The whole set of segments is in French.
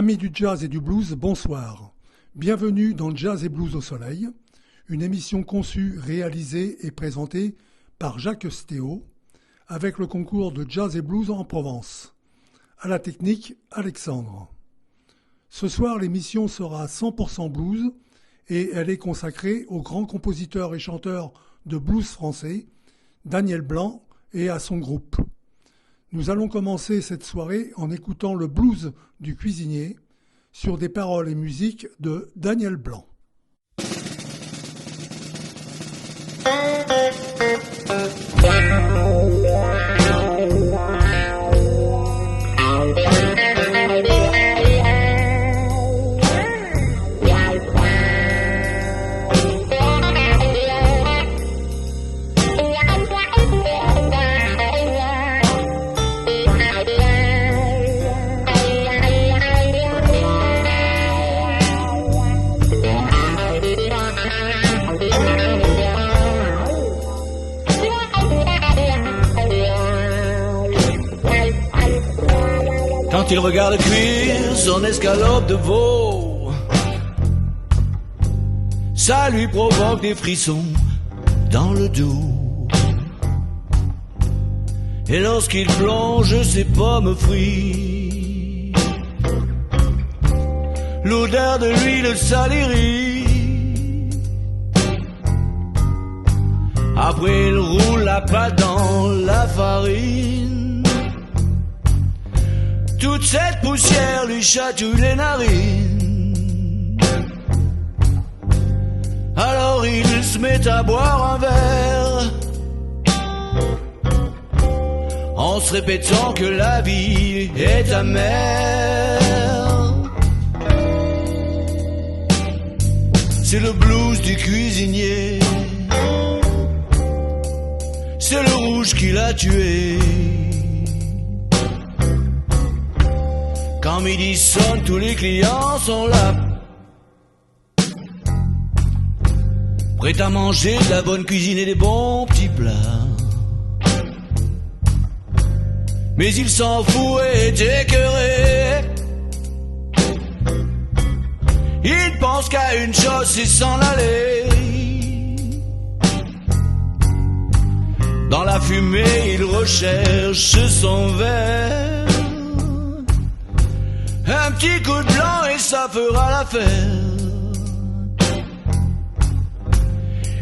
Amis du jazz et du blues, bonsoir. Bienvenue dans Jazz et Blues au Soleil, une émission conçue, réalisée et présentée par Jacques Stéo, avec le concours de Jazz et Blues en Provence. À la technique, Alexandre. Ce soir, l'émission sera 100% blues et elle est consacrée au grand compositeur et chanteur de blues français, Daniel Blanc, et à son groupe. Nous allons commencer cette soirée en écoutant le blues du cuisinier sur des paroles et musiques de Daniel Blanc. Quand il regarde cuire son escalope de veau, ça lui provoque des frissons dans le dos. Et lorsqu'il plonge ses pommes frites, l'odeur de l'huile salirie. Après il roule la pâte dans la farine. Toute cette poussière lui chatouille les narines. Alors il se met à boire un verre, en se répétant que la vie est amère. C'est le blues du cuisinier, c'est le rouge qui l'a tué. Quand midi sonne, tous les clients sont là, prêts à manger de la bonne cuisine et des bons petits plats. Mais il s'en fout et est écœuré. Il pense qu'à une chose, c'est s'en aller. Dans la fumée, il recherche son verre. Un petit coup de blanc et ça fera l'affaire.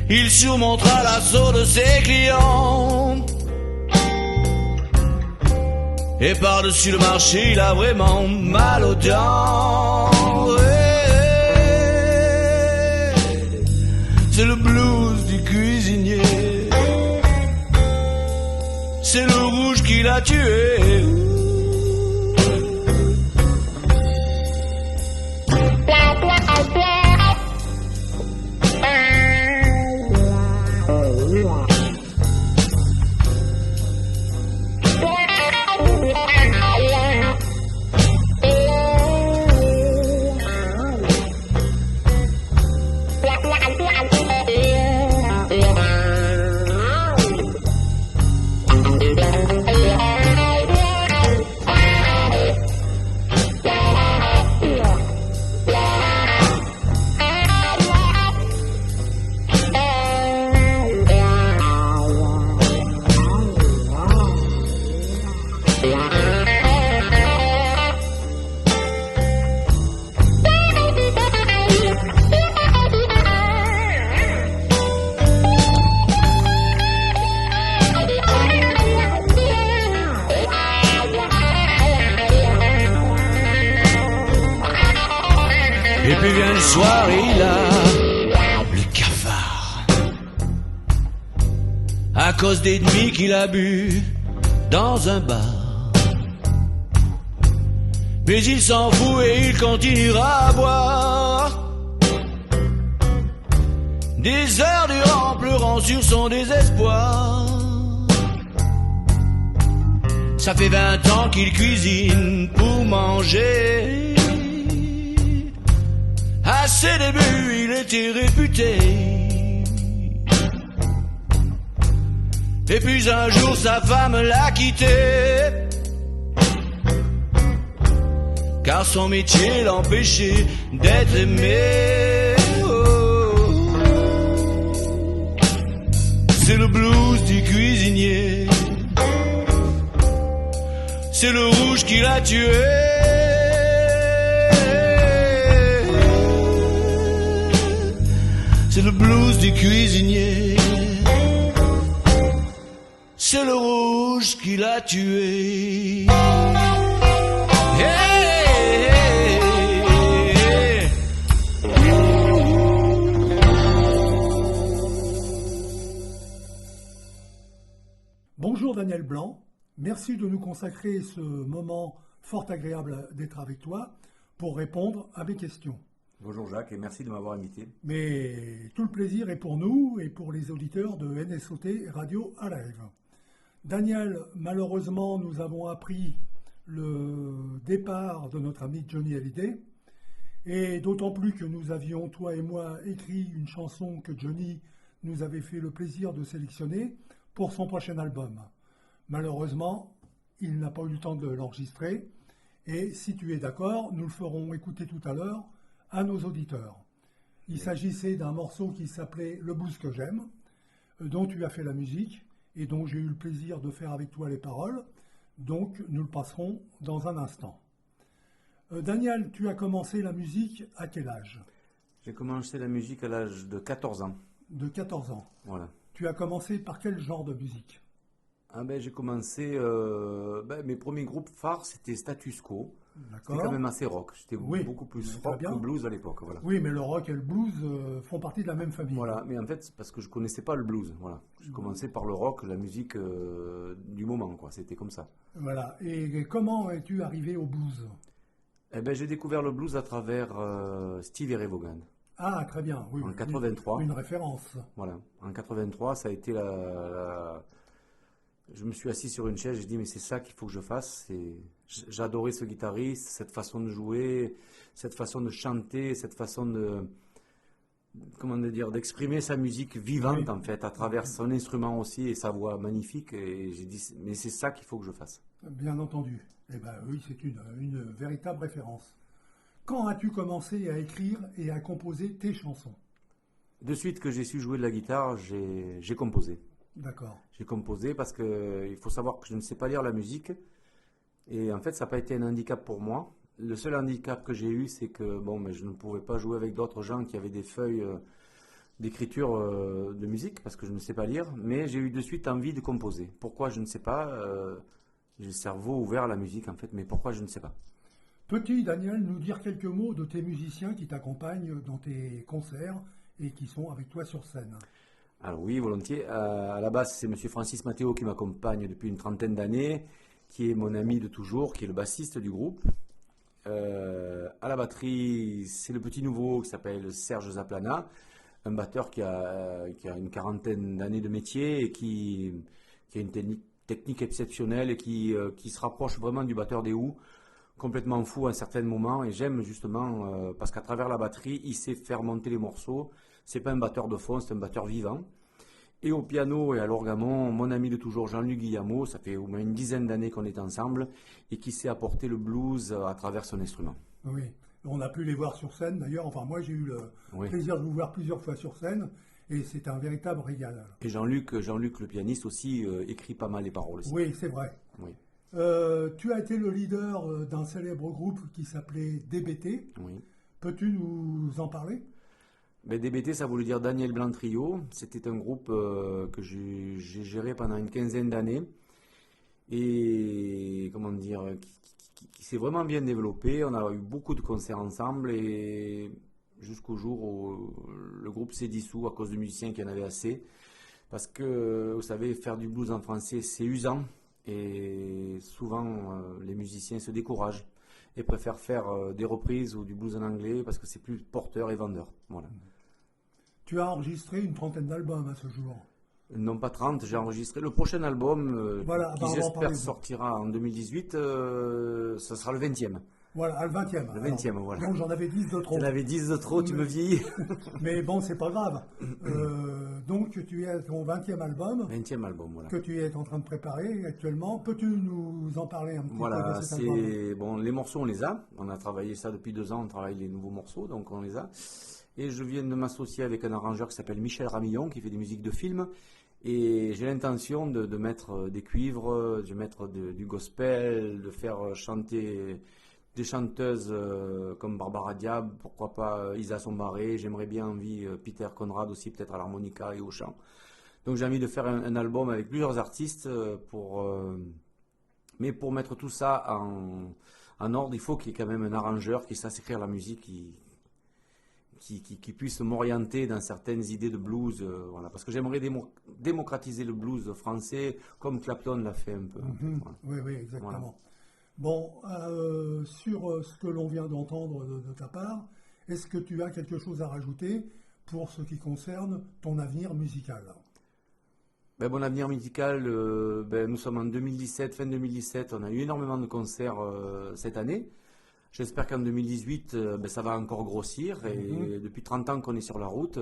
Il surmontera l'assaut de ses clients. Et par-dessus le marché, il a vraiment mal aux dents. C'est le blues du cuisinier, c'est le rouge qui l'a tué. À cause des demi qu'il a bu dans un bar. Mais il s'en fout et il continuera à boire. Des heures durant pleurant sur son désespoir. Ça fait 20 ans qu'il cuisine pour manger. À ses débuts il était réputé. Et puis un jour sa femme l'a quitté, car son métier l'empêchait d'être aimé. Oh. C'est le blues du cuisinier, c'est le rouge qui l'a tué. C'est le blues du cuisinier, c'est le rouge qui l'a tué. Bonjour Daniel Blanc, merci de nous consacrer ce moment fort agréable d'être avec toi pour répondre à mes questions. Bonjour Jacques et merci de m'avoir invité. Mais tout le plaisir est pour nous et pour les auditeurs de NSOT Radio à Live. Daniel, malheureusement, nous avons appris le départ de notre ami Johnny Hallyday, et d'autant plus que nous avions, toi et moi, écrit une chanson que Johnny nous avait fait le plaisir de sélectionner pour son prochain album. Malheureusement, il n'a pas eu le temps de l'enregistrer, et si tu es d'accord, nous le ferons écouter tout à l'heure à nos auditeurs. Il s'agissait d'un morceau qui s'appelait Le blues que j'aime, dont tu as fait la musique et dont j'ai eu le plaisir de faire avec toi les paroles. Donc nous le passerons dans un instant. Daniel, tu as commencé la musique à quel âge? J'ai commencé la musique à l'âge de 14 ans. De 14 ans. Voilà. Tu as commencé par quel genre de musique? J'ai commencé, mes premiers groupes phares c'était Status Quo. D'accord. C'était quand même assez rock. C'était Oui, beaucoup plus très rock bien. que blues à l'époque. Voilà. Oui, mais le rock et le blues font partie de la même famille. Voilà, mais en fait c'est parce que je connaissais pas le blues. Voilà. J'ai commencé par le rock, la musique du moment, quoi. C'était comme ça. Voilà. Et comment es-tu arrivé au blues? J'ai découvert le blues à travers Stevie Ray Vaughan. Ah, très bien. Oui, En 83. Une référence. Voilà. En 83, ça a été Je me suis assis sur une chaise, j'ai dit mais c'est ça qu'il faut que je fasse. J'adorais ce guitariste, cette façon de jouer, cette façon de chanter, cette façon d'exprimer sa musique vivante, oui, en fait, à travers son instrument aussi et sa voix magnifique. Et j'ai dit mais c'est ça qu'il faut que je fasse. Bien entendu. Eh bien oui, c'est une véritable référence. Quand as-tu commencé à écrire et à composer tes chansons? De suite que j'ai su jouer de la guitare, j'ai composé. D'accord. J'ai composé parce qu'il faut savoir que je ne sais pas lire la musique. Et en fait, ça n'a pas été un handicap pour moi. Le seul handicap que j'ai eu, c'est que je ne pouvais pas jouer avec d'autres gens qui avaient des feuilles d'écriture de musique parce que je ne sais pas lire. Mais j'ai eu de suite envie de composer. Pourquoi, je ne sais pas. J'ai le cerveau ouvert à la musique, en fait, mais pourquoi, je ne sais pas. Peux-tu, Daniel, nous dire quelques mots de tes musiciens qui t'accompagnent dans tes concerts et qui sont avec toi sur scène? Alors oui, volontiers. À la base, c'est M. Francis Matteo qui m'accompagne depuis une trentaine d'années, qui est mon ami de toujours, qui est le bassiste du groupe. À la batterie, c'est le petit nouveau qui s'appelle Serge Zaplana, un batteur qui a une quarantaine d'années de métier et qui a une technique exceptionnelle et qui se rapproche vraiment du batteur des Who, complètement fou à un certain moment. Et j'aime justement, parce qu'à travers la batterie, il sait faire monter les morceaux. C'est pas un batteur de fond, c'est un batteur vivant. Et au piano et à l'orgamon, mon ami de toujours Jean-Luc Guillamot, ça fait au moins une dizaine d'années qu'on est ensemble et qui sait apporter le blues à travers son instrument. Oui, on a pu les voir sur scène d'ailleurs. Enfin, moi j'ai eu le plaisir de vous voir plusieurs fois sur scène et c'est un véritable régal. Et Jean-Luc le pianiste aussi, écrit pas mal les paroles aussi. Oui, c'est vrai. Oui. Tu as été le leader d'un célèbre groupe qui s'appelait DBT. Oui. Peux-tu nous en parler? DBT, ça voulait dire Daniel Blanc Trio. C'était un groupe que j'ai géré pendant une quinzaine d'années et qui s'est vraiment bien développé. On a eu beaucoup de concerts ensemble et jusqu'au jour où le groupe s'est dissous à cause de musiciens qui en avaient assez. Parce que, vous savez, faire du blues en français, c'est usant et souvent les musiciens se découragent et préfèrent faire des reprises ou du blues en anglais parce que c'est plus porteur et vendeur. Voilà. Tu as enregistré une trentaine d'albums à ce jour. Non, pas 30, j'ai enregistré le prochain album qui j'espère sortira en 2018, ce sera le 20e. Voilà, le 20e. Le 20e, voilà. Donc j'en avais 10 de trop. Tu en avais 10 de trop, tu me vieillis. Mais bon, c'est pas grave. Donc tu es à ton 20e album 20e album, voilà. que tu es en train de préparer actuellement. Peux-tu nous en parler un petit peu Voilà, de cet album? bon, les morceaux, on les a. On a travaillé ça depuis 2 ans, on travaille les nouveaux morceaux, donc on les a. Et je viens de m'associer avec un arrangeur qui s'appelle Michel Ramillon, qui fait des musiques de film. Et j'ai l'intention de mettre des cuivres, de mettre du gospel, de faire chanter des chanteuses comme Barbara Diab, pourquoi pas Isa Sombaré. J'aimerais bien Peter Conrad aussi, peut-être à l'harmonica et au chant. Donc j'ai envie de faire un album avec plusieurs artistes, mais pour mettre tout ça en ordre, il faut qu'il y ait quand même un arrangeur qui sache écrire la musique, qui puisse m'orienter dans certaines idées de blues, voilà, parce que j'aimerais démocratiser le blues français comme Clapton l'a fait un peu. Voilà. Oui, exactement. Voilà. Bon, sur ce que l'on vient d'entendre de ta part, est-ce que tu as quelque chose à rajouter pour ce qui concerne ton avenir musical? Mon avenir musical, nous sommes en 2017, fin 2017, on a eu énormément de concerts cette année. J'espère qu'en 2018, ça va encore grossir. Et depuis 30 ans qu'on est sur la route,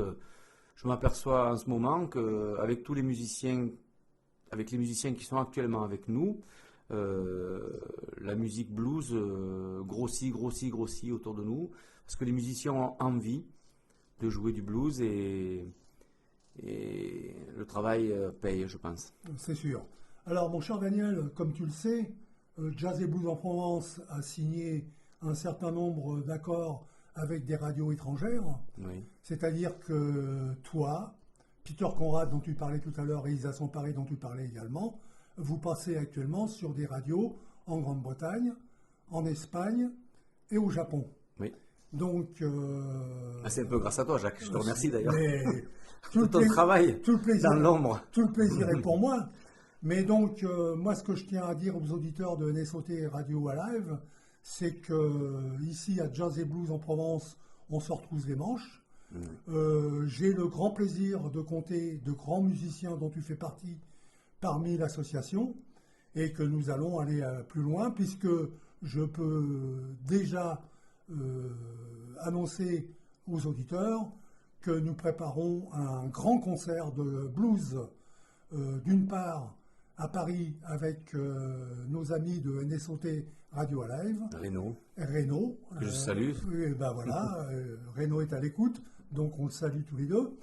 je m'aperçois en ce moment qu'avec tous les musiciens, avec les musiciens qui sont actuellement avec nous, la musique blues grossit autour de nous. Parce que les musiciens ont envie de jouer du blues et le travail paye, je pense. C'est sûr. Alors, mon cher Daniel, comme tu le sais, Jazz et Blues en Provence a signé un certain nombre d'accords avec des radios étrangères. Oui. C'est-à-dire que toi, Peter Conrad dont tu parlais tout à l'heure et Isa Sombaré dont tu parlais également, vous passez actuellement sur des radios en Grande-Bretagne, en Espagne et au Japon. Oui. Donc, c'est un peu grâce à toi, Jacques. Je te remercie d'ailleurs. Tout ton travail dans l'ombre. Tout le plaisir est pour moi. Mais donc, moi, ce que je tiens à dire aux auditeurs de NSOT Radio Alive, c'est que ici à Jazz et Blues en Provence, on se retrouve les manches. J'ai le grand plaisir de compter de grands musiciens dont tu fais partie parmi l'association et que nous allons aller plus loin puisque je peux déjà annoncer aux auditeurs que nous préparons un grand concert de blues d'une part à Paris avec nos amis de NSOT Radio Alive. Renaud. Que je salue. Renaud est à l'écoute, donc on le salue tous les deux.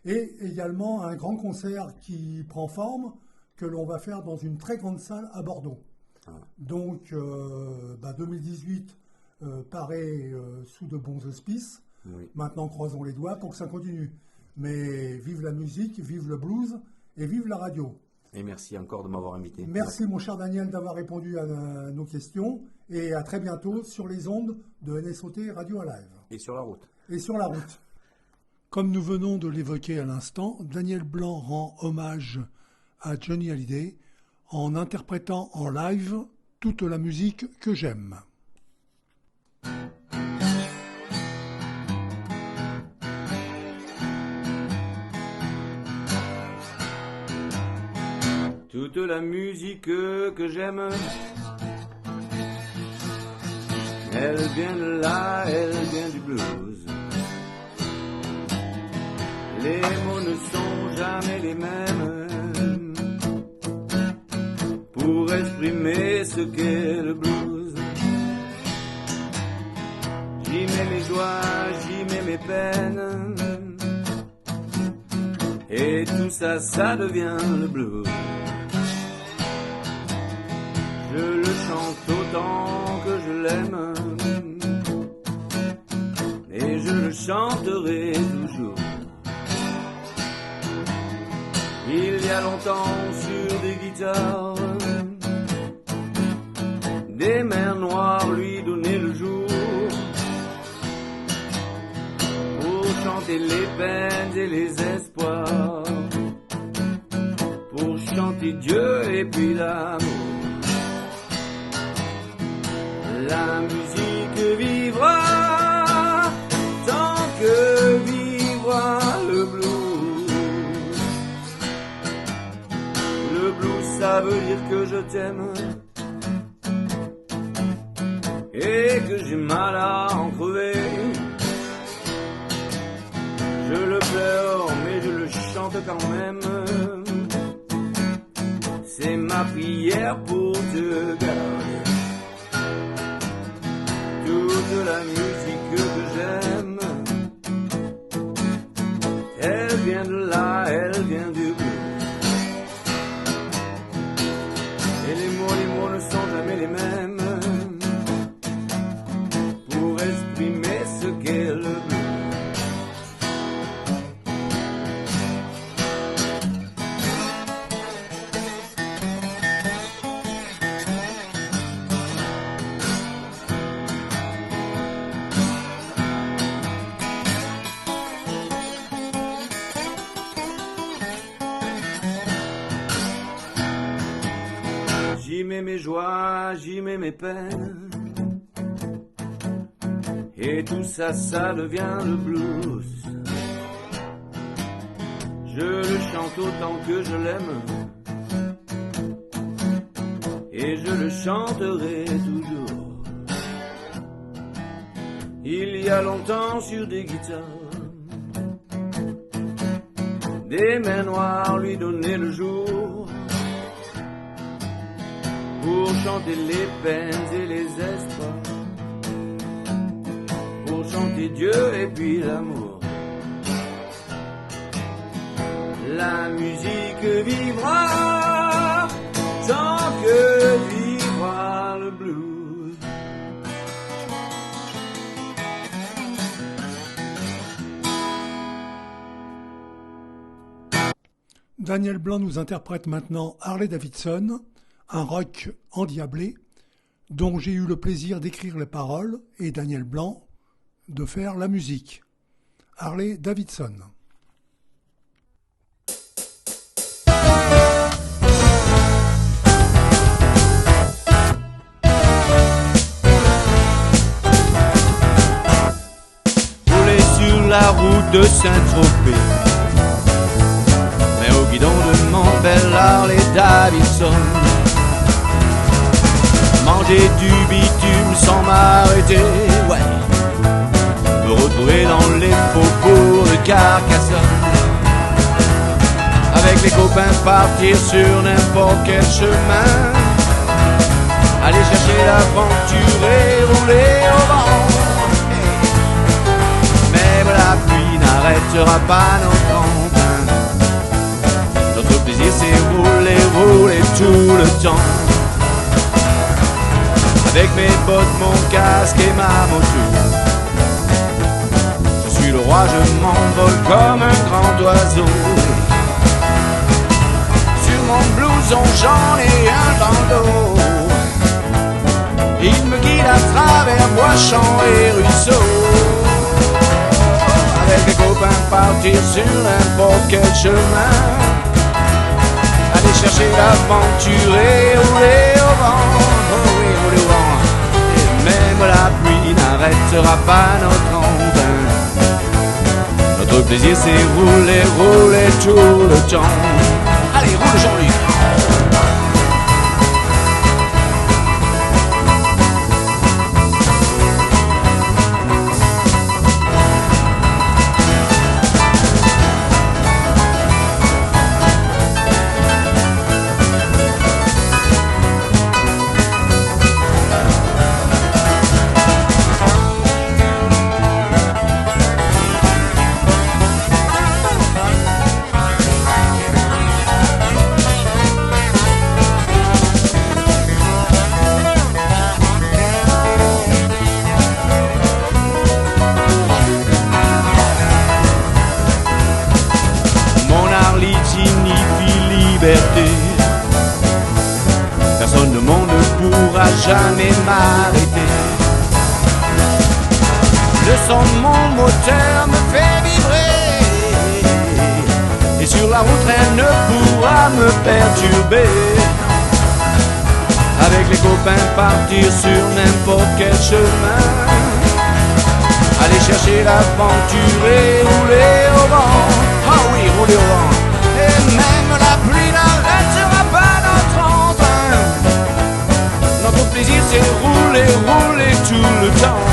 Et également un grand concert qui prend forme, que l'on va faire dans une très grande salle à Bordeaux. Donc 2018 paraît sous de bons auspices. Oui. Maintenant, croisons les doigts pour que ça continue. Mais vive la musique, vive le blues et vive la radio. Et merci encore de m'avoir invité. Merci mon cher Daniel d'avoir répondu à nos questions et à très bientôt sur les ondes de NSOT Radio Alive. Et sur la route. Et sur la route. Comme nous venons de l'évoquer à l'instant, Daniel Blanc rend hommage à Johnny Hallyday en interprétant en live toute la musique que j'aime. Toute la musique que j'aime, elle vient de là, elle vient du blues. Les mots ne sont jamais les mêmes pour exprimer ce qu'est le blues. J'y mets mes joies, j'y mets mes peines, et tout ça, ça devient le blues. Je le chante autant que je l'aime, et je le chanterai toujours. Il y a longtemps sur des guitares, des mers noires lui donnaient le jour, pour chanter les peines et les espoirs, pour chanter Dieu et puis l'amour. La musique vivra tant que vivra le blues. Le blues, ça veut dire que je t'aime et que j'ai mal à en crever. Je le pleure, mais je le chante quand même. C'est ma prière pour te garder. Toute la musique que j'aime, elle vient de là, elle vient du blues. Et les mots ne sont jamais les mêmes pour exprimer ce qu'est le blues. J'y mets mes joies, j'y mets mes peines. Et tout ça, ça devient le blues. Je le chante autant que je l'aime. Et je le chanterai toujours. Il y a longtemps sur des guitares, des mains noires lui donnaient le jour. Pour chanter les peines et les espoirs, pour chanter Dieu et puis l'amour. La musique vivra tant que vivra le blues. Daniel Blanc nous interprète maintenant Harley Davidson, un rock endiablé dont j'ai eu le plaisir d'écrire les paroles et Daniel Blanc de faire la musique. Harley Davidson. Rouler sur la route de Saint-Tropez, mais au guidon de mon bel Harley Davidson. Manger du bitume sans m'arrêter, ouais. Me retrouver dans les faubourgs de Carcassonne. Avec les copains partir sur n'importe quel chemin. Aller chercher l'aventure et rouler au vent. Même la pluie n'arrêtera pas notre emprunt. Notre plaisir c'est rouler, rouler tout le temps. Avec mes bottes, mon casque et ma moto, je suis le roi, je m'envole comme un grand oiseau. Sur mon blouson, j'en ai un dans l'eau. Il me guide à travers bois, champs et ruisseaux. Avec les copains, partir sur n'importe quel chemin. Aller chercher l'aventure et rouler au vent. Même la pluie n'arrêtera pas notre emprunt. Notre plaisir c'est rouler, rouler tout le temps. Allez, roule Jean-Luc. Personne de monde ne pourra jamais m'arrêter. Le son de mon moteur me fait vibrer. Et sur la route rien ne pourra me perturber. Avec les copains partir sur n'importe quel chemin. Aller chercher l'aventure et rouler au vent. Ah oui, rouler au vent. Et même la pluie n'arrêtera pas notre emprunt. Notre plaisir c'est rouler, rouler tout le temps.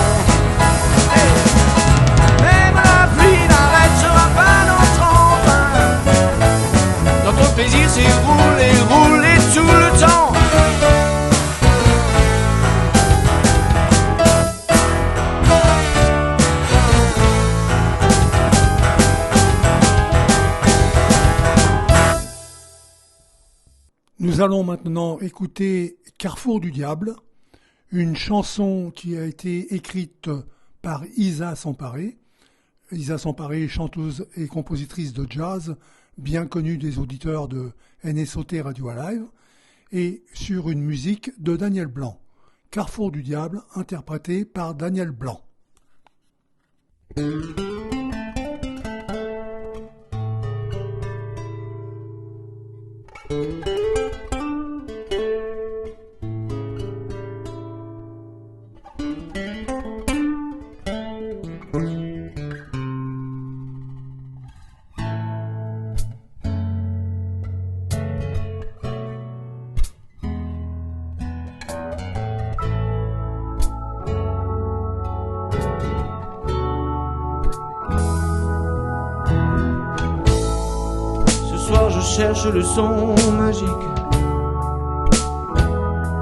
Nous allons maintenant écouter Carrefour du Diable, une chanson qui a été écrite par Isa Samparé. Isa Samparé, chanteuse et compositrice de jazz, bien connue des auditeurs de NSOT Radio Alive, et sur une musique de Daniel Blanc. Carrefour du Diable, interprété par Daniel Blanc. Cherche le son magique.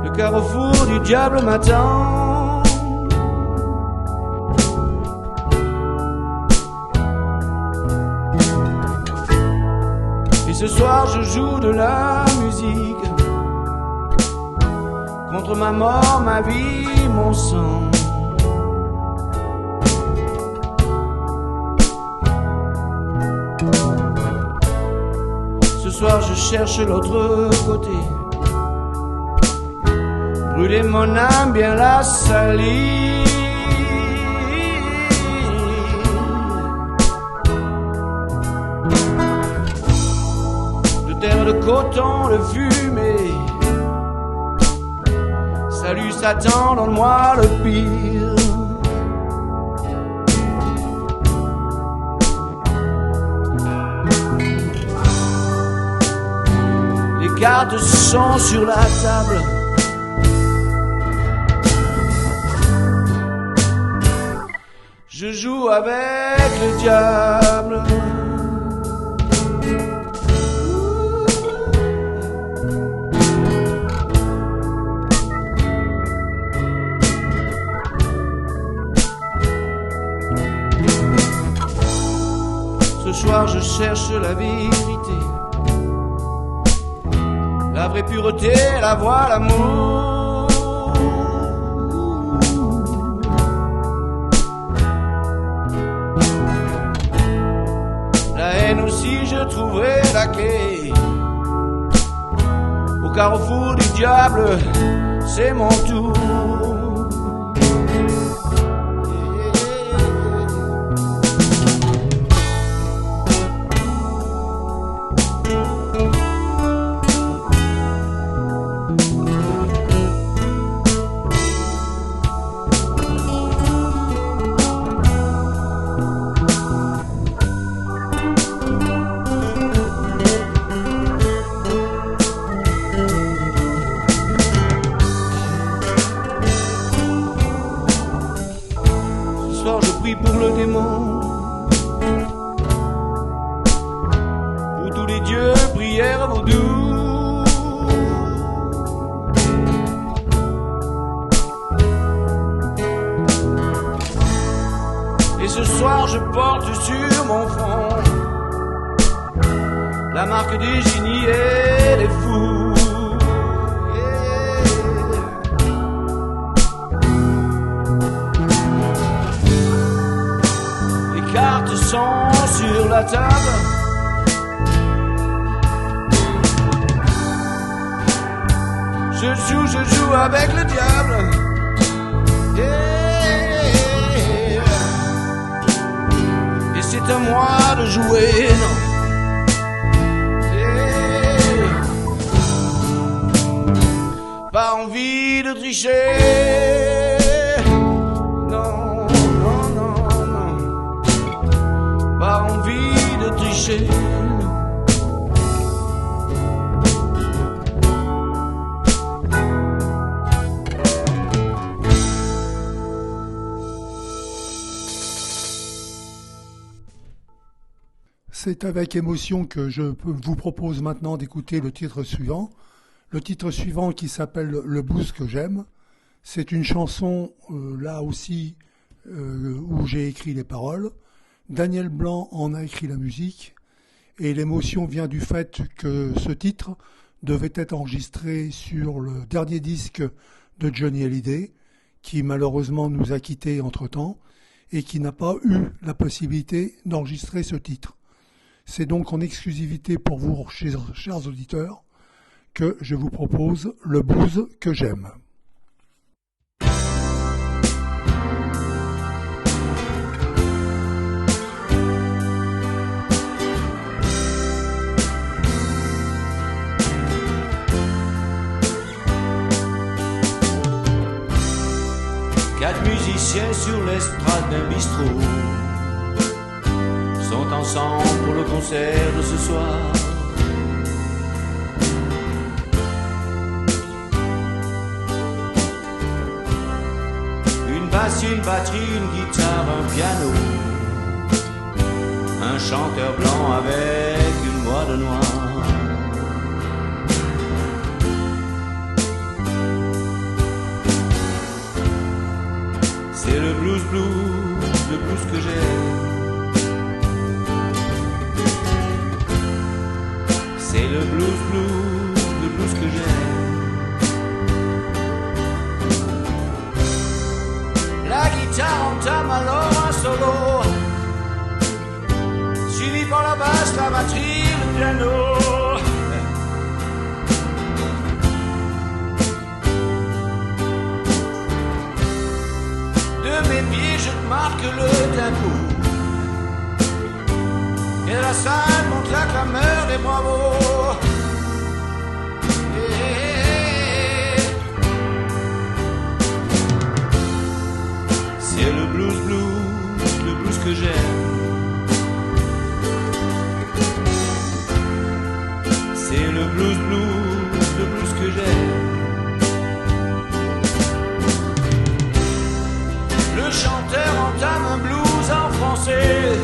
Le carrefour du diable m'attend. Et ce soir je joue de la musique. Contre ma mort, ma vie, mon sang. Ce soir je cherche l'autre côté. Brûler mon âme, bien la salir. De terre de coton, de fumée. Salut Satan, donne-moi le pire. Les cartes sont sur la table. Je joue avec le diable. Ce soir je cherche la vérité. La vraie pureté, la voie, l'amour. La haine aussi, je trouverai la clé. Au carrefour du diable, c'est mon tour. Pour le démon, pour tous les dieux, prières vaudou. Et ce soir je porte sur mon front la marque des génies et des fous. Cartes sont sur la table. Je joue avec le diable. Yeah. Et c'est à moi de jouer, non. Yeah. Pas envie de tricher. Pas envie de tricher. C'est avec émotion que je vous propose maintenant d'écouter le titre suivant. Le titre suivant qui s'appelle « Le blues que j'aime ». C'est une chanson, là aussi, où j'ai écrit les paroles. Daniel Blanc en a écrit la musique et l'émotion vient du fait que ce titre devait être enregistré sur le dernier disque de Johnny Hallyday, qui malheureusement nous a quittés entre-temps et qui n'a pas eu la possibilité d'enregistrer ce titre. C'est donc en exclusivité pour vous, chers auditeurs, que je vous propose le blues que j'aime. Quatre musiciens sur l'estrade d'un bistrot sont ensemble pour le concert de ce soir. Une basse, une batterie, une guitare, un piano, un chanteur blanc avec une voix de noir. C'est le blues, le blues que j'aime. C'est le blues, le blues que j'aime. La guitare entame alors un solo, suivi par la basse, la batterie, le piano. De mes pieds je marque le tempo, et la salle monte la clameur des bravos. C'est le blues, le blues que j'aime. C'est le blues, le blues que j'aime. Le chanteur entame un blues en français,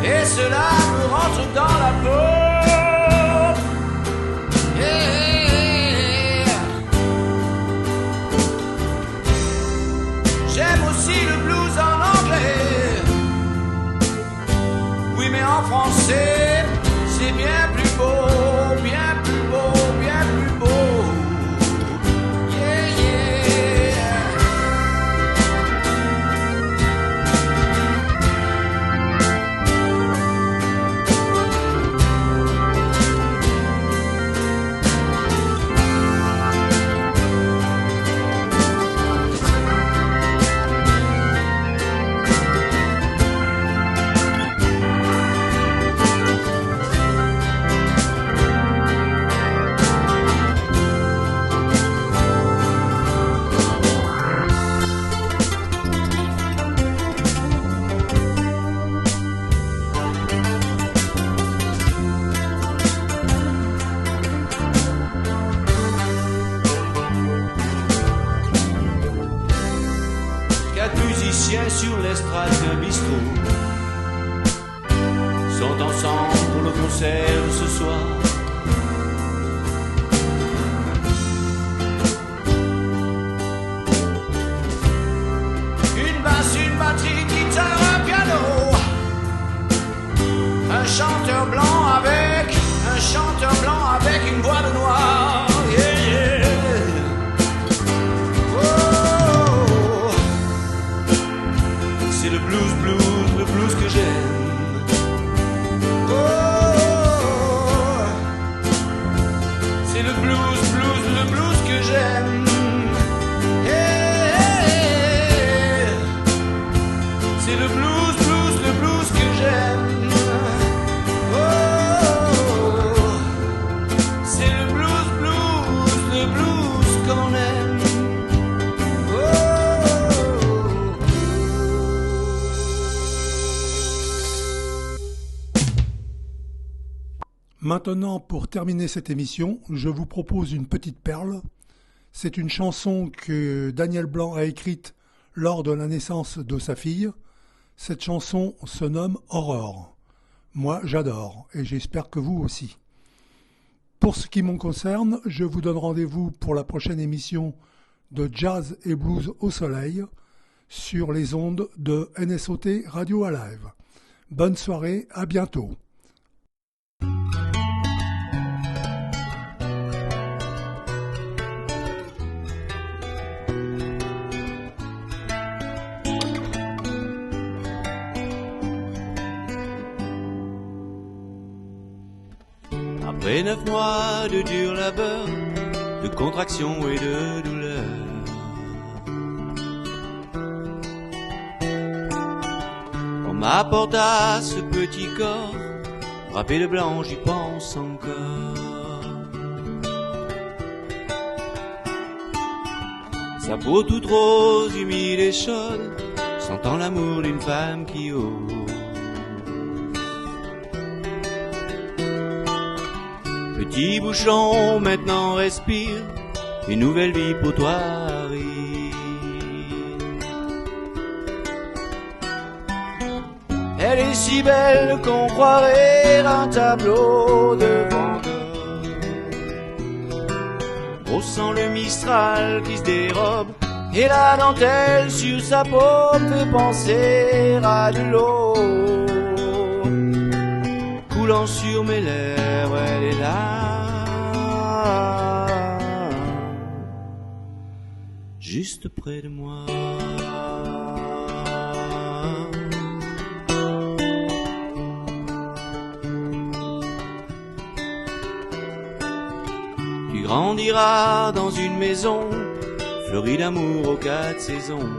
et cela me rentre dans la peau. J'aime aussi le blues en anglais, oui mais en français c'est bien plus beau, bien plus beau, bien plus beau. Sur l'estrade d'un bistrot sont ensemble pour le concert de ce soir. Une basse, une batterie, une guitare, un piano, un chanteur blanc avec une voix de noir. Yeah, yeah. C'est le blues, le blues que j'aime. Oh, c'est le blues, le blues que j'aime. Yeah, c'est le blues, le blues que j'aime. Oh, c'est le blues, le blues qu'on aime. Maintenant, pour terminer cette émission, je vous propose une petite perle. C'est une chanson que Daniel Blanc a écrite lors de la naissance de sa fille. Cette chanson se nomme Aurore. Moi, j'adore et j'espère que vous aussi. Pour ce qui m'en concerne, je vous donne rendez-vous pour la prochaine émission de Jazz et Blues au Soleil sur les ondes de NSOT Radio Alive. Bonne soirée, à bientôt. Après 9 mois de dur labeur, de contraction et de douleur, on m'apporta ce petit corps, drapé de blanc, j'y pense encore. Sa peau toute rose, humide et chaude, sentant l'amour d'une femme qui ose. Petit bouchon, maintenant respire, une nouvelle vie pour toi arrive. Elle est si belle qu'on croirait un tableau de Van Gogh. On sent le Mistral qui se dérobe, et la dentelle sur sa peau fait penser à de l'eau coulant sur mes lèvres. Elle est là, juste près de moi. Tu grandiras dans une maison fleurie d'amour aux 4 saisons.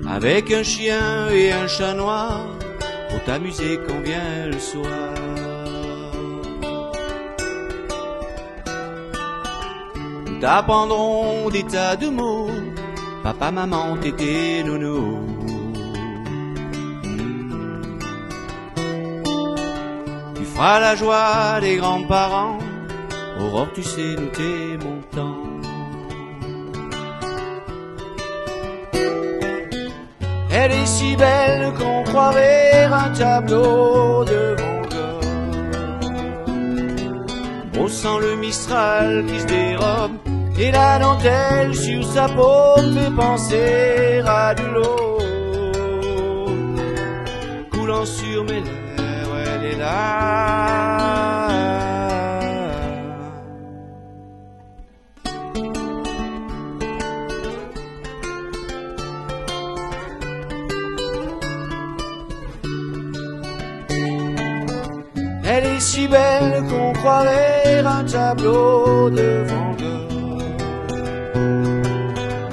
Avec un chien et un chat noir pour t'amuser quand vient le soir. Nous t'apprendrons des tas de mots, papa, maman, tété, nono. Tu feras la joie des grands-parents, Aurore, tu sais, nous t'aimons tant. Elle est si belle qu'on croirait un tableau de Van Gogh. On sent le Mistral qui se dérobe, et la dentelle sur sa peau fait penser à de l'eau coulant sur mes lèvres. Elle est là, elle est si belle qu'on croirait un tableau de Van Gogh.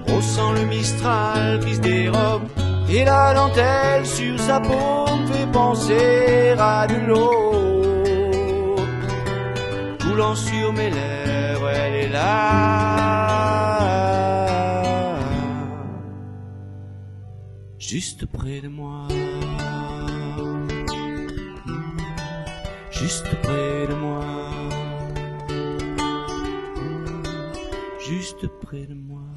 On sent le Mistral qui se dérobe, et la dentelle sur sa peau fait penser à de l'eau coulant sur mes lèvres. Elle est là, juste près de moi. Juste près de moi, juste près de moi.